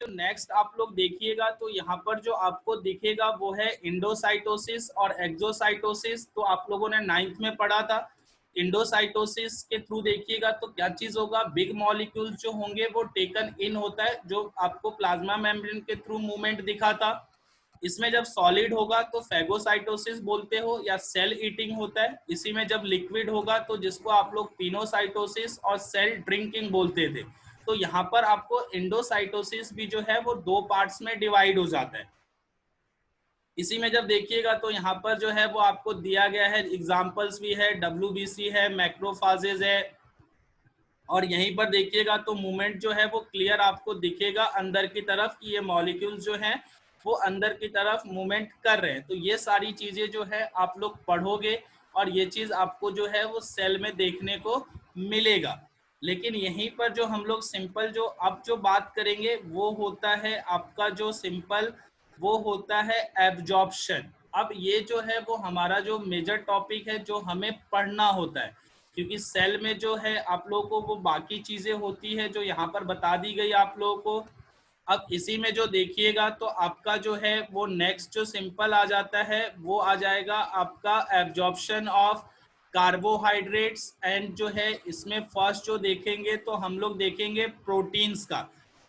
तो नेक्स्ट आप लोग देखिएगा तो यहाँ पर जो आपको दिखेगा वो है इंडोसाइटोसिस और एक्सोसाइटोसिस। तो आप लोगों ने 9th में पढ़ा था। इंडोसाइटोसिस के थ्रू देखिएगा तो क्या चीज होगा, बिग मॉलिक्यूल्स जो होंगे वो टेकन इन होता है, जो आपको प्लाज्मा मेम्ब्रेन के थ्रू मूवमेंट दिखा था। इसमें जब सॉलिड होगा तो फैगोसाइटोसिस बोलते हो या सेल ईटिंग होता है। इसी में जब लिक्विड होगा तो जिसको आप लोग पिनोसाइटोसिस और सेल ड्रिंकिंग बोलते थे। तो यहाँ पर आपको इंडोसाइटोसिस भी जो है वो 2 पार्ट्स में डिवाइड हो जाता है। इसी में जब देखिएगा तो यहाँ पर जो है वो आपको दिया गया है, एग्जाम्पल्स भी है, WBC है, मैक्रोफाजेज है। और यहीं पर देखिएगा तो मूवमेंट जो है वो क्लियर आपको दिखेगा अंदर की तरफ कि ये मॉलिक्यूल्स जो हैं वो अंदर की तरफ मूवमेंट कर रहे हैं। तो ये सारी चीजें जो है आप लोग पढ़ोगे और ये चीज आपको जो है वो सेल में देखने को मिलेगा। लेकिन यहीं पर जो हम लोग सिंपल जो अब जो बात करेंगे वो होता है आपका जो सिंपल वो होता है एब्जॉर्प्शन। अब ये जो है वो हमारा जो मेजर टॉपिक है जो हमें पढ़ना होता है, क्योंकि सेल में जो है आप लोगों को वो बाकी चीजें होती है जो यहाँ पर बता दी गई आप लोगों को। अब इसी में जो देखिएगा तो आपका जो है वो नेक्स्ट जो सिंपल आ जाता है वो आ जाएगा आपका एब्जॉर्प्शन ऑफ कार्बोहाइड्रेट्स। एंड जो है इसमें फर्स्ट जो देखेंगे तो हम लोग देखेंगे प्रोटीन्स का।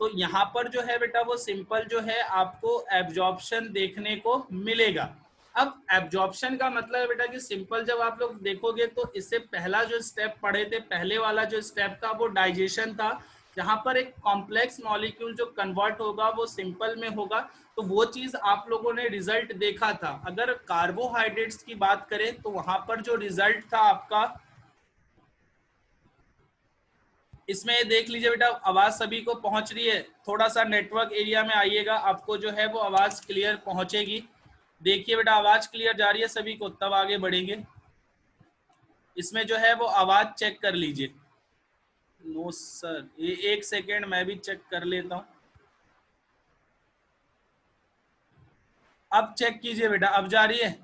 तो यहाँ पर जो है बेटा वो सिंपल जो है आपको एब्जॉर्प्शन देखने को मिलेगा। अब एब्जॉर्प्शन का मतलब है बेटा कि सिंपल जब आप लोग देखोगे तो इससे पहला जो स्टेप पढ़े थे, पहले वाला जो स्टेप था वो डाइजेशन था, जहां पर एक कॉम्प्लेक्स मॉलिक्यूल जो कन्वर्ट होगा वो सिंपल में होगा। तो वो चीज आप लोगों ने रिजल्ट देखा था। अगर कार्बोहाइड्रेट्स की बात करें तो वहां पर जो रिजल्ट था आपका, इसमें देख लीजिए बेटा, आवाज सभी को पहुंच रही है? थोड़ा सा नेटवर्क एरिया में आइएगा, आपको जो है वो आवाज क्लियर पहुंचेगी। देखिए बेटा आवाज क्लियर जा रही है सभी को, तब आगे बढ़ेंगे। इसमें जो है वो आवाज चेक कर लीजिए। नो सर, ये 1 सेकेंड मैं भी चेक कर लेता हूँ। अब चेक कीजिए बेटा, अब जा रही है?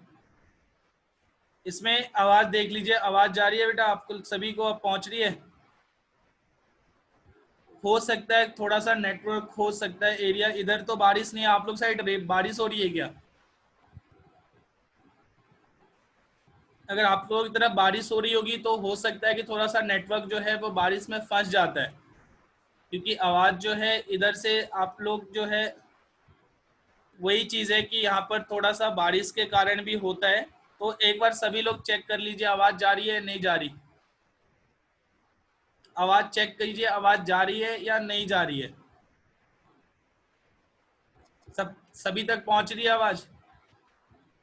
इसमें आवाज देख लीजिए, आवाज जा रही है बेटा आपको सभी को, अब पहुंच रही है? हो सकता है थोड़ा सा नेटवर्क हो सकता है एरिया, इधर तो बारिश नहीं है, आप लोग साइड बारिश हो रही है क्या? अगर आप लोगों की तरफ बारिश हो रही होगी तो हो सकता है कि थोड़ा सा नेटवर्क जो है वो बारिश में फंस जाता है, क्योंकि आवाज जो है इधर से आप लोग जो है वही चीज है कि यहाँ पर थोड़ा सा बारिश के कारण भी होता है। तो एक बार सभी लोग चेक कर लीजिए आवाज जा रही है नहीं जा रही। आवाज चेक कीजिए, आवाज जा रही है या नहीं जा रही है? सभी तक पहुंच रही है आवाज?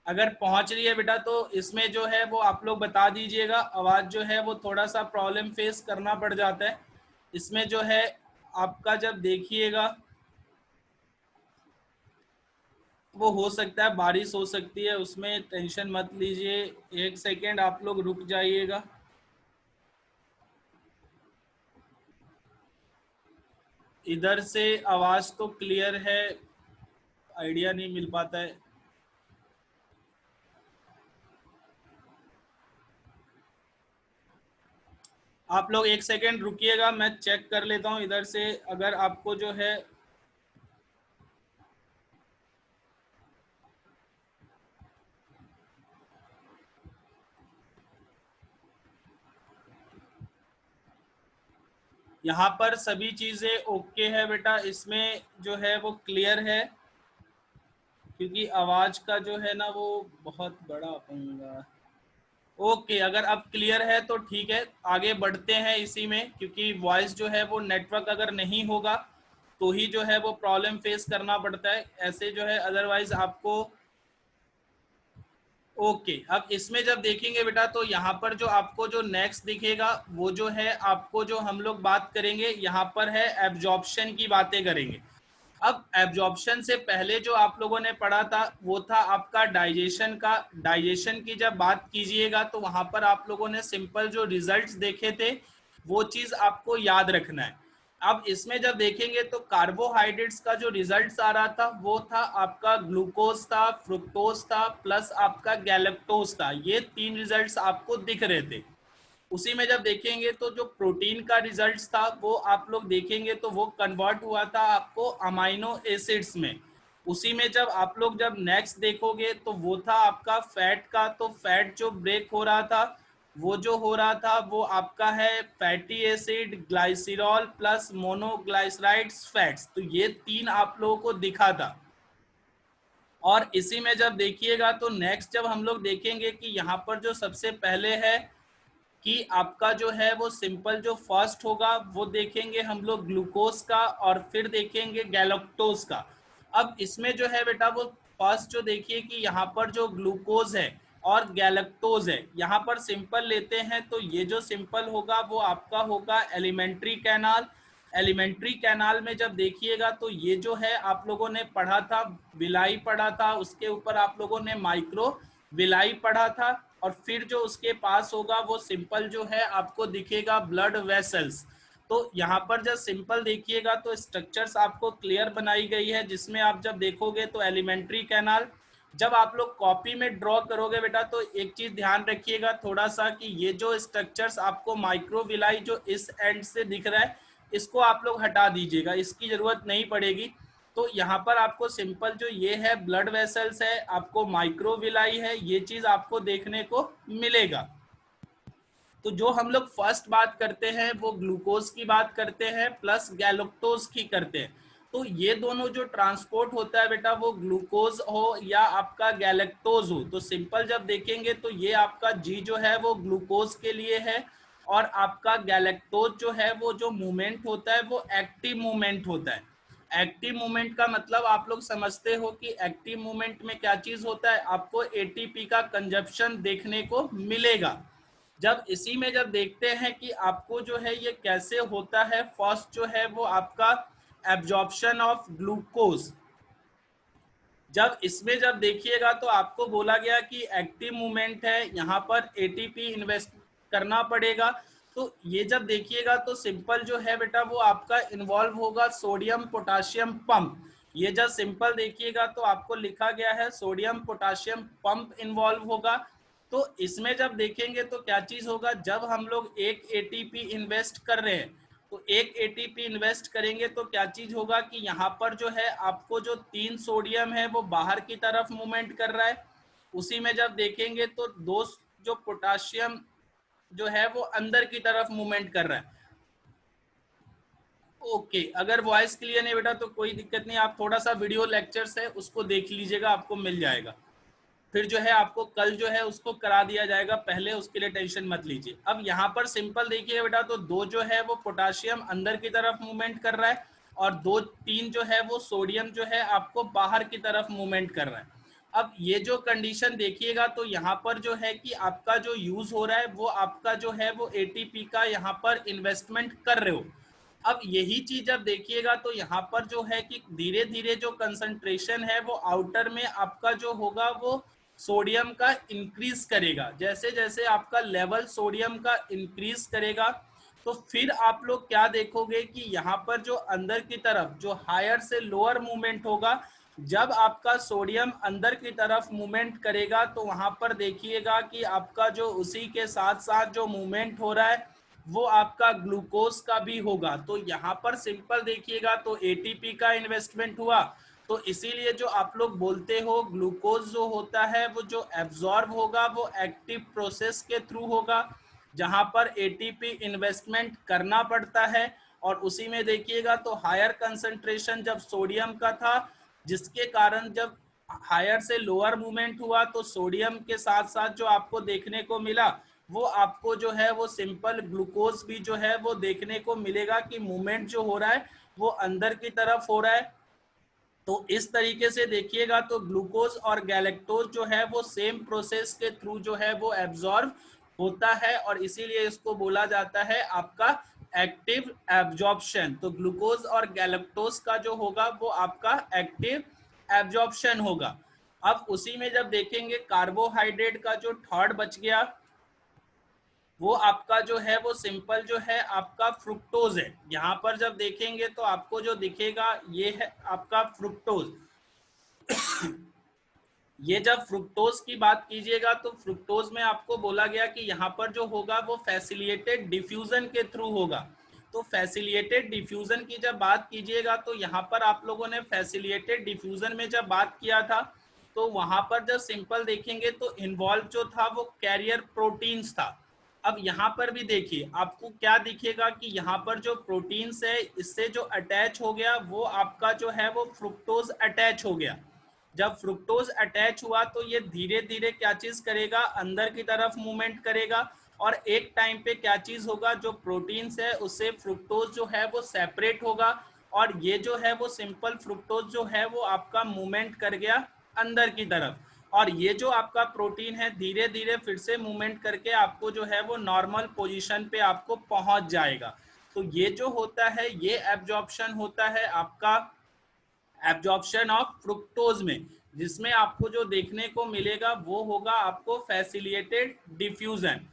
अगर पहुंच रही है बेटा तो इसमें जो है वो आप लोग बता दीजिएगा। आवाज जो है वो थोड़ा सा प्रॉब्लम फेस करना पड़ जाता है इसमें जो है आपका, जब देखिएगा वो हो सकता है बारिश हो सकती है, उसमें टेंशन मत लीजिए। 1 सेकेंड आप लोग रुक जाइएगा। इधर से आवाज तो क्लियर है, आइडिया नहीं मिल पाता है। आप लोग 1 सेकेंड रुकिएगा, मैं चेक कर लेता हूँ इधर से अगर आपको जो है। यहाँ पर सभी चीजें ओके है बेटा, इसमें जो है वो क्लियर है, क्योंकि आवाज का जो है ना वो बहुत बड़ा पंगा। ओके, अगर अब क्लियर है तो ठीक है, आगे बढ़ते हैं इसी में, क्योंकि वॉइस जो है वो नेटवर्क अगर नहीं होगा तो ही जो है वो प्रॉब्लम फेस करना पड़ता है, ऐसे जो है अदरवाइज आपको। ओके, अब इसमें जब देखेंगे बेटा तो यहाँ पर जो आपको जो नेक्स्ट दिखेगा वो जो है आपको जो हम लोग बात करेंगे यहाँ पर है एब्जॉर्प्शन की बातें करेंगे। अब एब्जॉर्प्शन से पहले जो आप लोगों ने पढ़ा था वो था आपका डाइजेशन का। डाइजेशन की जब बात कीजिएगा तो वहां पर आप लोगों ने सिंपल जो रिजल्ट्स देखे थे वो चीज आपको याद रखना है। अब इसमें जब देखेंगे तो कार्बोहाइड्रेट्स का जो रिजल्ट आ रहा था वो था आपका ग्लूकोज था, फ्रुक्टोज था, प्लस आपका गैलेक्टोज था। ये 3 रिजल्ट्स आपको दिख रहे थे। उसी में जब देखेंगे तो जो प्रोटीन का रिजल्ट था वो आप लोग देखेंगे तो वो कन्वर्ट हुआ था आपको अमाइनो एसिड्स में। उसी में जब आप लोग जब नेक्स्ट देखोगे तो वो था आपका फैट का, तो फैट जो ब्रेक हो रहा था वो जो हो रहा था वो आपका है फैटी एसिड, ग्लाइसिरॉल प्लस मोनोग्लाइसराइड्स फैट्स, तो ये तीन आप लोगों को दिखा था। और इसी में जब देखिएगा तो नेक्स्ट जब हम लोग देखेंगे कि यहाँ पर जो सबसे पहले है कि आपका जो है वो सिंपल जो फर्स्ट होगा वो देखेंगे हम लोग ग्लूकोज का, और फिर देखेंगे गैलेक्टोज का। अब इसमें जो है बेटा वो फर्स्ट जो देखिए कि यहाँ पर जो ग्लूकोज है और गैलेक्टोज है, यहाँ पर सिंपल लेते हैं तो ये जो सिंपल होगा वो आपका होगा एलिमेंट्री कैनाल। एलिमेंट्री कैनाल में जब देखिएगा तो ये जो है आप लोगों ने पढ़ा था, विलाई पढ़ा था, उसके ऊपर आप लोगों ने माइक्रो विलाई पढ़ा था, और फिर जो उसके पास होगा वो सिंपल जो है आपको दिखेगा ब्लड वेसल्स। तो यहाँ पर जब सिंपल देखिएगा तो स्ट्रक्चर्स आपको क्लियर बनाई गई है, जिसमें आप जब देखोगे तो एलिमेंट्री कैनाल जब आप लोग कॉपी में ड्रॉ करोगे बेटा तो एक चीज ध्यान रखिएगा थोड़ा सा कि ये जो स्ट्रक्चर्स आपको माइक्रोविलाई जो इस एंड से दिख रहा है इसको आप लोग हटा दीजिएगा, इसकी जरूरत नहीं पड़ेगी। तो यहाँ पर आपको सिंपल जो ये है ब्लड वेसल्स है, आपको माइक्रोविलाई है, ये चीज आपको देखने को मिलेगा। तो जो हम लोग फर्स्ट बात करते हैं वो ग्लूकोज की बात करते हैं प्लस गैलेक्टोज की करते हैं। तो ये दोनों जो ट्रांसपोर्ट होता है बेटा वो ग्लूकोज हो या आपका गैलेक्टोज हो, तो सिंपल जब देखेंगे तो ये आपका जी जो है वो ग्लूकोज के लिए है, और आपका गैलेक्टोज जो है वो जो मूवमेंट होता है वो एक्टिव मूवमेंट होता है। एक्टिव मूवमेंट का मतलब आप लोग समझते हो कि एक्टिव मूवमेंट में क्या चीज होता है, आपको एटीपी का कंजप्शन देखने को मिलेगा। जब इसी में जब देखते हैं कि आपको जो है ये कैसे होता है, फर्स्ट जो है वो आपका एब्जॉर्प्शन ऑफ ग्लूकोज। जब इसमें जब देखिएगा तो आपको बोला गया कि एक्टिव मूवमेंट है, यहाँ पर एटीपी इन्वेस्ट करना पड़ेगा। तो ये जब देखिएगा तो सिंपल जो है बेटा वो आपका इन्वॉल्व होगा सोडियम पोटाशियम पंप। ये जब सिंपल देखिएगा तो आपको लिखा गया है सोडियम पोटाशियम पंप इन्वॉल्व होगा। तो इसमें जब देखेंगे तो क्या चीज होगा, जब हम लोग एक एटीपी इन्वेस्ट कर रहे हैं तो एक एटीपी इन्वेस्ट करेंगे तो क्या चीज होगा कि यहाँ पर जो है आपको जो 3 सोडियम है वो बाहर की तरफ मूवमेंट कर रहा है। उसी में जब देखेंगे तो 2 जो पोटाशियम जो है वो अंदर की तरफ मूवमेंट कर रहा है। ओके, अगर वॉइस क्लियर नहीं बेटा तो कोई दिक्कत नहीं, आप थोड़ा सा वीडियो लेक्चर्स है उसको देख लीजिएगा, आपको मिल जाएगा। फिर जो है आपको कल जो है उसको करा दिया जाएगा, पहले उसके लिए टेंशन मत लीजिए। अब यहाँ पर सिंपल देखिए बेटा तो 2 जो है वो पोटाशियम अंदर की तरफ मूवमेंट कर रहा है, और 2-3 जो है वो सोडियम जो है आपको बाहर की तरफ मूवमेंट कर रहा है। अब ये जो कंडीशन देखिएगा तो यहाँ पर जो है कि आपका जो यूज हो रहा है वो आपका जो है वो एटीपी का यहाँ पर इन्वेस्टमेंट कर रहे हो। अब यही चीज अब देखिएगा तो यहाँ पर जो है कि धीरे धीरे जो कंसंट्रेशन है वो आउटर में आपका जो होगा वो सोडियम का इंक्रीज करेगा। जैसे जैसे आपका लेवल सोडियम का इंक्रीज करेगा तो फिर आप लोग क्या देखोगे कि यहाँ पर जो अंदर की तरफ जो हायर से लोअर मूवमेंट होगा, जब आपका सोडियम अंदर की तरफ मूवमेंट करेगा तो वहां पर देखिएगा कि आपका जो उसी के साथ साथ जो मूवमेंट हो रहा है वो आपका ग्लूकोज का भी होगा। तो यहाँ पर सिंपल देखिएगा तो एटीपी का इन्वेस्टमेंट हुआ, तो इसीलिए जो आप लोग बोलते हो ग्लूकोज जो होता है वो जो एब्जॉर्ब होगा वो एक्टिव प्रोसेस के थ्रू होगा, जहां पर एटीपी इन्वेस्टमेंट करना पड़ता है। और उसी में देखिएगा तो हायर कंसंट्रेशन जब सोडियम का था, जिसके कारण जब हायर से लोअर मूवमेंट हुआ तो सोडियम के साथ साथ जो आपको देखने को मिला वो आपको जो है वो सिंपल ग्लूकोज भी जो है वो देखने को मिलेगा कि मूवमेंट जो हो रहा है वो अंदर की तरफ हो रहा है। तो इस तरीके से देखिएगा तो ग्लूकोज और गैलेक्टोज जो है वो सेम प्रोसेस के थ्रू जो है वो एब्जॉर्ब होता है, और इसीलिए इसको बोला जाता है आपका एक्टिव एब्जॉर्प्शन। तो ग्लूकोज और गैलेक्टोज का जो होगा वो आपका एक्टिव एब्जॉर्प्शन होगा। अब उसी में जब देखेंगे कार्बोहाइड्रेट का जो थर्ड बच गया वो आपका जो है वो सिंपल जो है आपका फ्रुक्टोज है। यहाँ पर जब देखेंगे तो आपको जो दिखेगा ये है आपका फ्रुक्टोज। ये जब फ्रुक्टोज की बात कीजिएगा तो फ्रुक्टोज में आपको बोला गया कि यहाँ पर जो होगा वो फैसिलिटेटेड डिफ्यूजन के थ्रू होगा। तो फैसिलिटेटेड डिफ्यूजन की जब बात कीजिएगा तो यहाँ पर आप लोगों ने फैसिलिटेटेड डिफ्यूजन में जब बात किया था तो वहां पर जब सिंपल देखेंगे तो इन्वॉल्व जो था वो कैरियर प्रोटीन्स था। अब यहाँ पर भी देखिए आपको क्या दिखेगा कि यहाँ पर जो प्रोटीन्स है इससे जो अटैच हो गया वो आपका जो है वो फ्रुक्टोज अटैच हो गया। जब फ्रुक्टोज अटैच हुआ तो ये धीरे धीरे क्या चीज करेगा, अंदर की तरफ मूवमेंट करेगा और एक टाइम पे क्या चीज होगा, जो प्रोटीन्स है उससे फ्रुक्टोज जो है वो सेपरेट होगा और ये जो है वो सिंपल फ्रुक्टोज जो है वो आपका मूवमेंट कर गया अंदर की तरफ और ये जो आपका प्रोटीन है धीरे धीरे फिर से मूवमेंट करके आपको जो है वो नॉर्मल पोजीशन पे आपको पहुंच जाएगा। तो ये जो होता है ये एब्जॉर्प्शन होता है आपका एब्जॉर्प्शन ऑफ फ्रुक्टोज में, जिसमें आपको जो देखने को मिलेगा वो होगा आपको फैसिलिटेटेड डिफ्यूजन।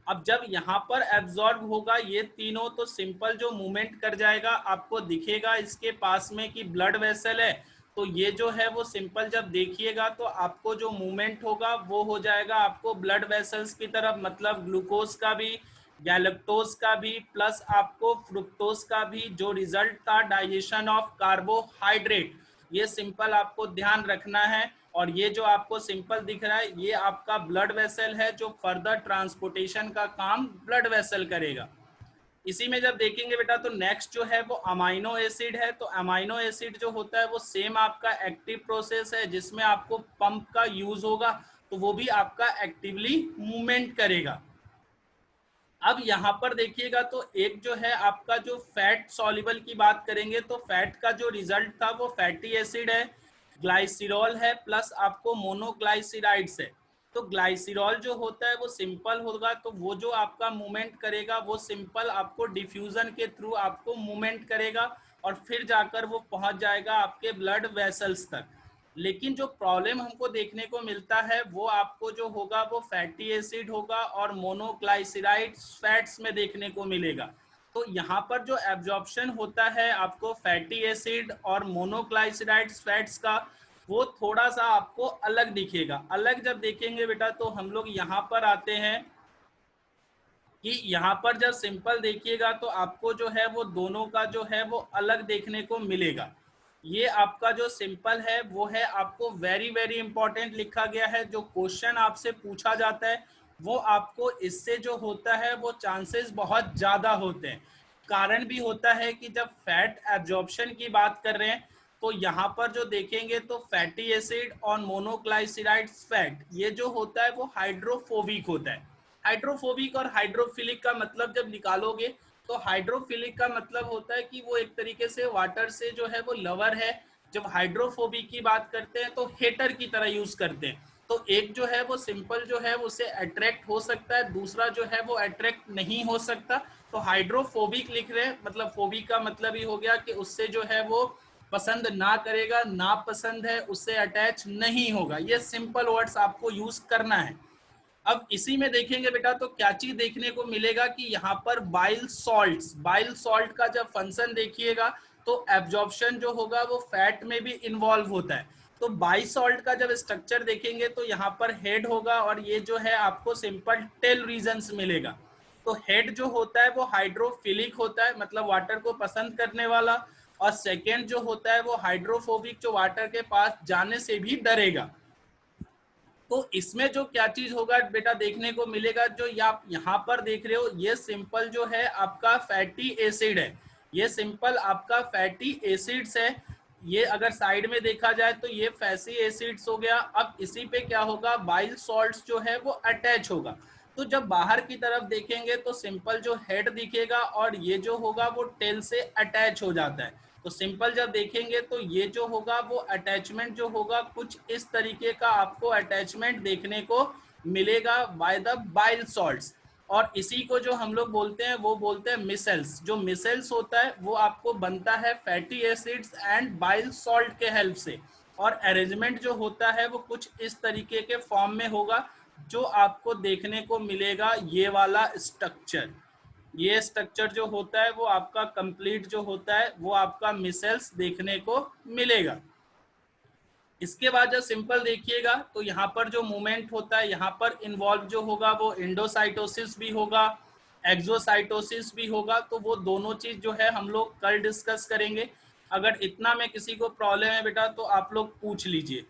अब जब यहाँ पर एब्जॉर्ब होगा ये तीनों तो सिंपल जो मूवमेंट कर जाएगा आपको दिखेगा इसके पास में कि ब्लड वेसल है। तो ये जो है वो सिंपल जब देखिएगा तो आपको जो मूवमेंट होगा वो हो जाएगा आपको ब्लड वेसल्स की तरफ, मतलब ग्लूकोज का भी, गैलेक्टोज का भी, प्लस आपको फ्रुक्टोज का भी, जो रिजल्ट था डाइजेशन ऑफ कार्बोहाइड्रेट। ये सिंपल आपको ध्यान रखना है। और ये जो आपको सिंपल दिख रहा है ये आपका ब्लड वेसल है जो फर्दर ट्रांसपोर्टेशन का काम ब्लड वेसल करेगा। इसी में जब देखेंगे बेटा तो नेक्स्ट जो है वो अमाइनो एसिड है। तो अमाइनो एसिड जो होता है वो सेम आपका एक्टिव प्रोसेस है जिसमें आपको पंप का यूज होगा, तो वो भी आपका एक्टिवली मूवमेंट करेगा। अब यहाँ पर देखिएगा तो एक जो है आपका जो फैट सॉल्युबल की बात करेंगे तो फैट का जो रिजल्ट था वो फैटी एसिड है, ग्लाइसिरॉल है, प्लस आपको मोनोग्लाइसराइड्स है। तो ग्लाइसिरॉल जो होता है वो सिंपल होगा तो वो जो आपका मूवमेंट करेगा वो सिंपल आपको डिफ्यूजन के थ्रू आपको मूवमेंट करेगा और फिर जाकर वो पहुंच जाएगा आपके ब्लड वेसल्स तक। लेकिन जो प्रॉब्लम हमको देखने को मिलता है वो आपको जो होगा वो फैटी एसिड होगा और मोनोग्लाइसराइड फैट्स में देखने को मिलेगा। तो यहाँ पर जो एब्जॉर्प्शन होता है आपको फैटी एसिड और मोनोग्लाइसराइड फैट्स का वो थोड़ा सा आपको अलग दिखेगा। अलग जब देखेंगे बेटा तो हम लोग यहाँ पर आते हैं कि यहाँ पर जब सिंपल देखिएगा तो आपको जो है वो दोनों का जो है वो अलग देखने को मिलेगा। ये आपका जो सिंपल है वो है आपको वेरी वेरी इंपॉर्टेंट लिखा गया है, जो क्वेश्चन आपसे पूछा जाता है वो आपको इससे जो होता है वो चांसेस बहुत ज्यादा होते हैं। कारण भी होता है कि जब फैट एब्जॉर्प्शन की बात कर रहे हैं तो यहाँ पर जो देखेंगे तो फैटी एसिड और मोनोग्लाइसराइड फैट ये जो होता है वो हाइड्रोफोबिक होता है। हाइड्रोफोबिक और हाइड्रोफिलिक का मतलब जब निकालोगे तो हाइड्रोफिलिक का मतलब होता है कि वो एक तरीके से वाटर से जो है वो लवर है। जब हाइड्रोफोबिक की बात करते हैं तो हेटर की तरह यूज करते हैं। तो एक जो है वो सिंपल जो है उसे अट्रैक्ट हो सकता है, दूसरा जो है वो अट्रैक्ट नहीं हो सकता। तो हाइड्रोफोबिक लिख रहे हैं मतलब फोबिक का मतलब ही हो गया कि उससे जो है वो पसंद ना करेगा, ना पसंद है, उससे अटैच नहीं होगा। ये सिंपल वर्ड्स आपको यूज करना है। अब इसी में देखेंगे बेटा तो क्या चीज देखने को मिलेगा कि यहाँ पर बाइल सॉल्ट्स, बाइल सॉल्ट का जब फंक्शन देखिएगा तो एब्जॉर्प्शन जो होगा वो फैट में भी इन्वॉल्व होता है। तो बाई सॉल्ट का जब स्ट्रक्चर देखेंगे तो यहाँ पर हेड होगा और ये जो है आपको सिंपल टेल रीजन्स मिलेगा। तो हेड जो होता है वो हाइड्रोफिलिक होता है, मतलब वाटर को पसंद करने वाला, और सेकेंड जो होता है वो हाइड्रोफोबिक, जो वाटर के पास जाने से भी डरेगा। तो इसमें जो क्या चीज होगा बेटा देखने को मिलेगा, जो आप यहाँ पर देख रहे हो ये सिंपल जो है आपका फैटी एसिड है। ये सिंपल आपका फैटी एसिड्स है। ये अगर साइड में देखा जाए तो ये फैटी एसिड्स हो गया। अब इसी पे क्या होगा, बाइल सॉल्ट्स जो है वो अटैच होगा। तो जब बाहर की तरफ देखेंगे तो सिंपल जो हेड दिखेगा और ये जो होगा वो टेल से अटैच हो जाता है। तो सिंपल जब देखेंगे तो ये जो होगा वो अटैचमेंट जो होगा कुछ इस तरीके का आपको अटैचमेंट देखने को मिलेगा बाय द बाइल सॉल्ट्स। और इसी को जो हम लोग बोलते हैं वो बोलते हैं मिसेल्स। जो मिसेल्स होता है वो आपको बनता है fatty acids and bile salt के हेल्प से। और अरेंजमेंट जो होता है वो कुछ इस तरीके के फॉर्म में होगा जो आपको देखने को मिलेगा। ये वाला स्ट्रक्चर, ये स्ट्रक्चर जो होता है वो आपका कंप्लीट जो होता है वो आपका मिसेल्स देखने को मिलेगा। इसके बाद जब सिंपल देखिएगा तो यहाँ पर जो मूवमेंट होता है, यहाँ पर इन्वॉल्व जो होगा वो इंडोसाइटोसिस भी होगा, एक्सोसाइटोसिस भी होगा। तो वो दोनों चीज जो है हम लोग कल डिस्कस करेंगे। अगर इतना में किसी को प्रॉब्लम है बेटा तो आप लोग पूछ लीजिए।